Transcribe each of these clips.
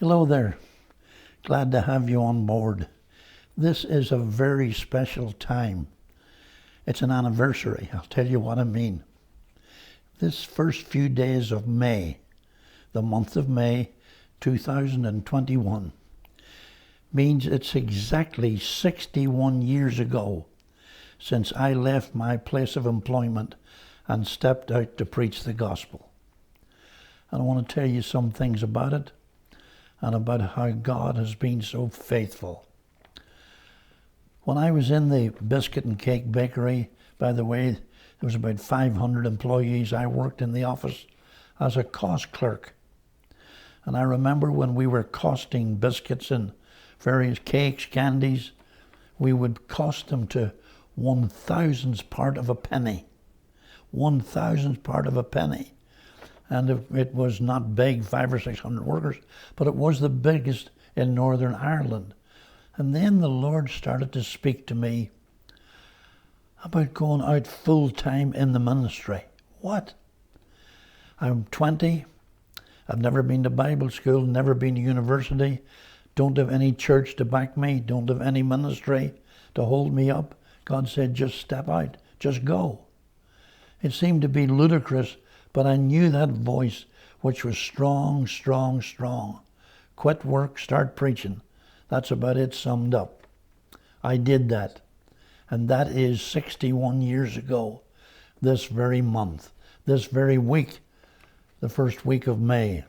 Hello there. Glad to have you on board. This is a very special time. It's an anniversary. I'll tell you what I mean. This first few days of May, the month of May 2021, means it's exactly 61 years ago since I left my place of employment and stepped out to preach the gospel. And I want to tell you some things about it and about how God has been so faithful. When I was in the biscuit and cake bakery, by the way, there was about 500 employees. I worked in the office as a cost clerk. And I remember when we were costing biscuits and various cakes, candies, we would cost them to 1,000th part of a penny. 1,000th part of a penny. And it was not big, 500 or 600 workers, but it was the biggest in Northern Ireland. And then the Lord started to speak to me about going out full time in the ministry. What? I'm 20. I've never been to Bible school, never been to university, don't have any church to back me, don't have any ministry to hold me up. God said, just step out, just go. It seemed to be ludicrous, but I knew that voice, which was strong, strong, strong. Quit work, start preaching. That's about it summed up. I did that. And that is 61 years ago, this very month, this very week, the first week of May.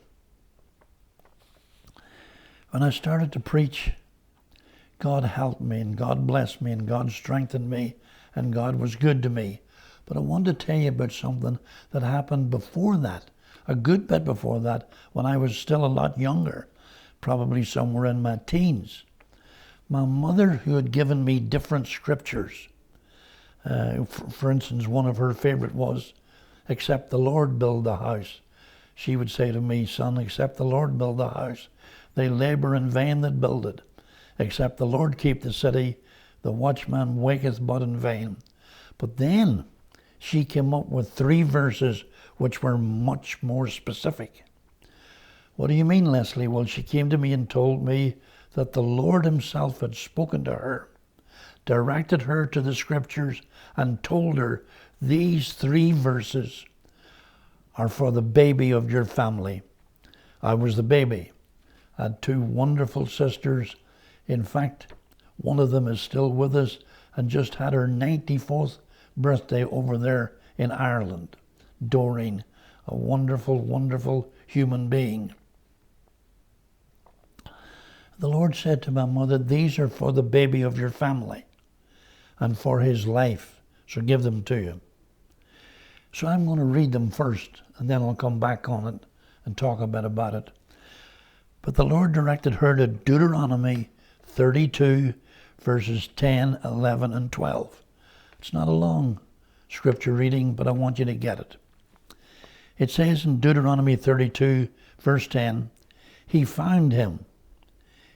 When I started to preach, God helped me and God blessed me and God strengthened me and God was good to me. But I want to tell you about something that happened before that, a good bit before that, when I was still a lot younger, probably somewhere in my teens. My mother, who had given me different scriptures, for instance, one of her favorite was, except the Lord build the house. She would say to me, son, except the Lord build the house, they labor in vain that build it. Except the Lord keep the city, the watchman waketh but in vain. But then she came up with 3 verses which were much more specific. What do you mean, Leslie? Well, she came to me and told me that the Lord himself had spoken to her, directed her to the scriptures, and told her these 3 verses are for the baby of your family. I was the baby. I had 2 wonderful sisters. In fact, one of them is still with us and just had her 94th birthday over there in Ireland. Doreen, a wonderful, wonderful human being. The Lord said to my mother, these are for the baby of your family and for his life, so give them to him. So I'm going to read them first, and then I'll come back on it and talk a bit about it. But the Lord directed her to Deuteronomy 32, verses 10, 11, and 12. It's not a long scripture reading, but I want you to get it. It says in Deuteronomy 32, verse 10, he found him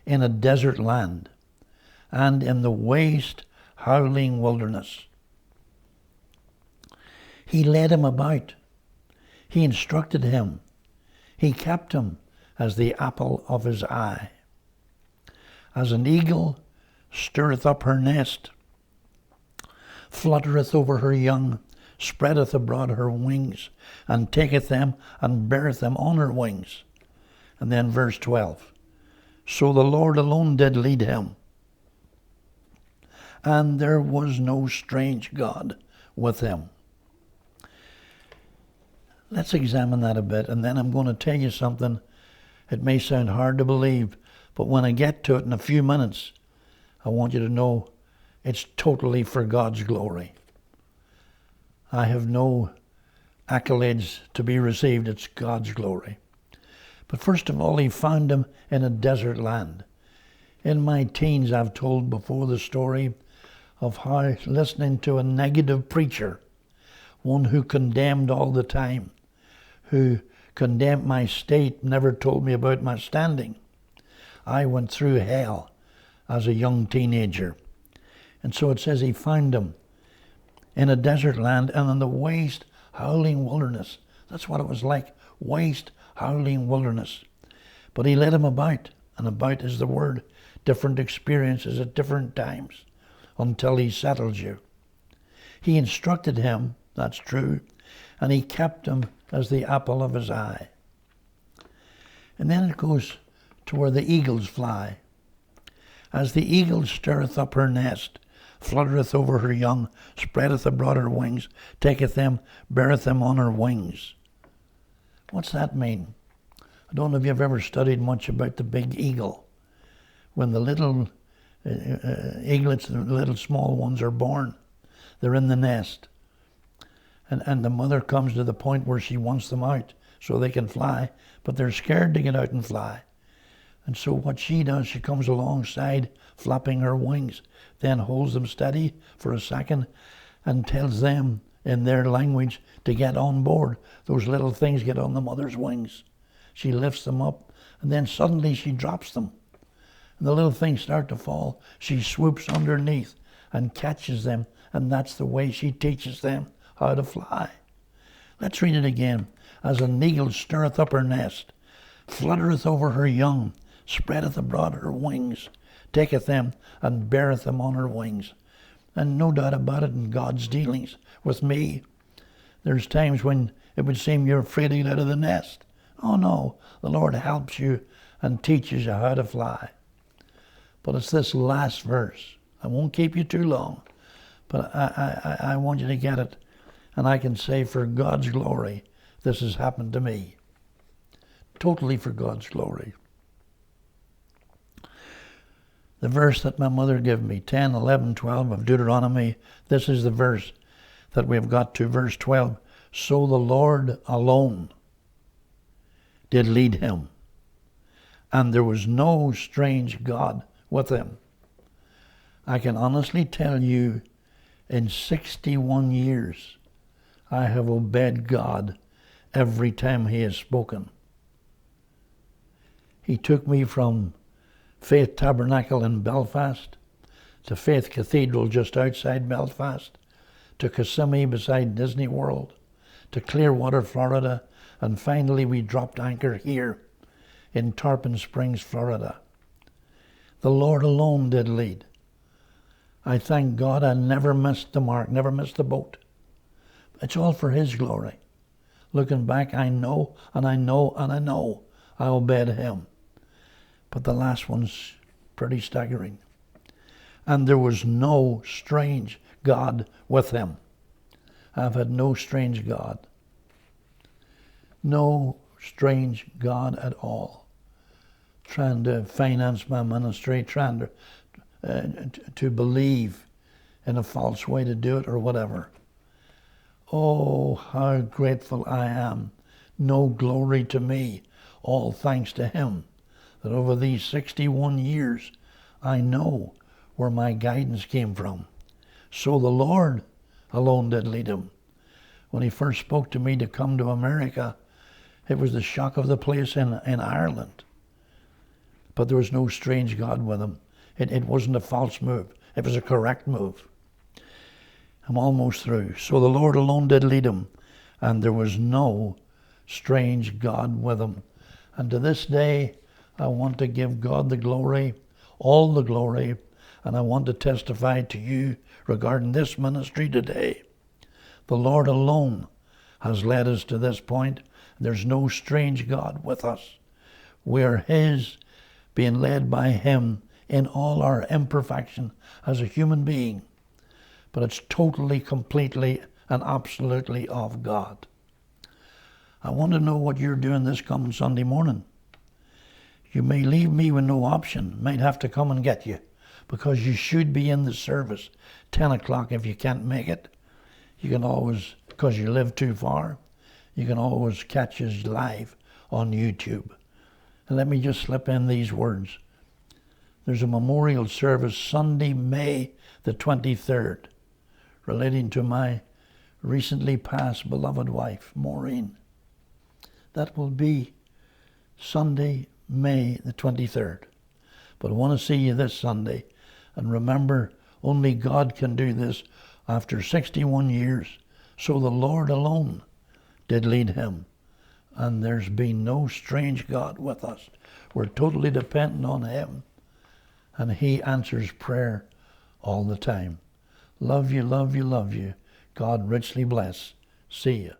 in a desert land and in the waste, howling wilderness. He led him about. He instructed him. He kept him as the apple of his eye. As an eagle stirreth up her nest, fluttereth over her young, spreadeth abroad her wings, and taketh them and beareth them on her wings. And then verse 12. So the Lord alone did lead him, and there was no strange God with him. Let's examine that a bit, and then I'm going to tell you something. It may sound hard to believe, but when I get to it in a few minutes, I want you to know it's totally for God's glory. I have no accolades to be received. It's God's glory. But first of all, he found him in a desert land. In my teens, I've told before the story of how listening to a negative preacher, one who condemned all the time, who condemned my state, never told me about my standing. I went through hell as a young teenager. And so it says he found him in a desert land and in the waste, howling wilderness. That's what it was like, waste, howling wilderness. But he led him about, and about is the word, different experiences at different times, until he settled you. He instructed him, that's true, and he kept him as the apple of his eye. And then it goes to where the eagles fly. As the eagle stirreth up her nest, fluttereth over her young, spreadeth abroad her wings, taketh them, beareth them on her wings. What's that mean? I don't know if you've ever studied much about the big eagle. When the little eaglets, the little small ones are born, they're in the nest. And the mother comes to the point where she wants them out so they can fly, but they're scared to get out and fly. And so what she does, she comes alongside, flapping her wings, then holds them steady for a second and tells them in their language to get on board. Those little things get on the mother's wings. She lifts them up, and then suddenly she drops them. And the little things start to fall. She swoops underneath and catches them, and that's the way she teaches them how to fly. Let's read it again. As an eagle stirreth up her nest, fluttereth over her young, spreadeth abroad her wings, taketh them and beareth them on her wings. And no doubt about it, in God's dealings with me, there's times when it would seem you're afraid to get out of the nest. Oh no, the Lord helps you and teaches you how to fly. But it's this last verse. I won't keep you too long, but I want you to get it. And I can say, for God's glory, this has happened to me. Totally for God's glory. The verse that my mother gave me, 10, 11, 12 of Deuteronomy, this is the verse that we've got to, verse 12. So the Lord alone did lead him, and there was no strange God with him. I can honestly tell you, in 61 years, I have obeyed God every time he has spoken. He took me from Faith Tabernacle in Belfast to Faith Cathedral just outside Belfast, to Kissimmee beside Disney World, to Clearwater, Florida, and finally we dropped anchor here in Tarpon Springs, Florida. The Lord alone did lead. I thank God I never missed the mark, never missed the boat. It's all for his glory. Looking back, I know, and I know, and I know I obeyed him. But the last one's pretty staggering. And there was no strange God with him. I've had no strange God. No strange God at all. Trying to finance my ministry, trying to believe in a false way to do it or whatever. Oh, how grateful I am. No glory to me, all thanks to him, that over these 61 years, I know where my guidance came from. So the Lord alone did lead him. When he first spoke to me to come to America, it was the shock of the place in Ireland. But there was no strange God with him. It wasn't a false move. It was a correct move. I'm almost through. So the Lord alone did lead him, and there was no strange God with him. And to this day, I want to give God the glory, all the glory, and I want to testify to you regarding this ministry today. The Lord alone has led us to this point. There's no strange God with us. We're his, being led by him in all our imperfection as a human being. But it's totally, completely, and absolutely of God. I want to know what you're doing this coming Sunday morning. You may leave me with no option, might have to come and get you, because you should be in the service 10 o'clock if you can't make it. You can always, because you live too far, you can always catch us live on YouTube. And let me just slip in these words. There's a memorial service Sunday, May the 23rd, relating to my recently passed beloved wife, Maureen. That will be Sunday, May the 23rd. But I want to see you this Sunday. And remember, only God can do this after 61 years. So the Lord alone did lead him. And there's been no strange God with us. We're totally dependent on him. And he answers prayer all the time. Love you, love you, love you. God richly bless. See you.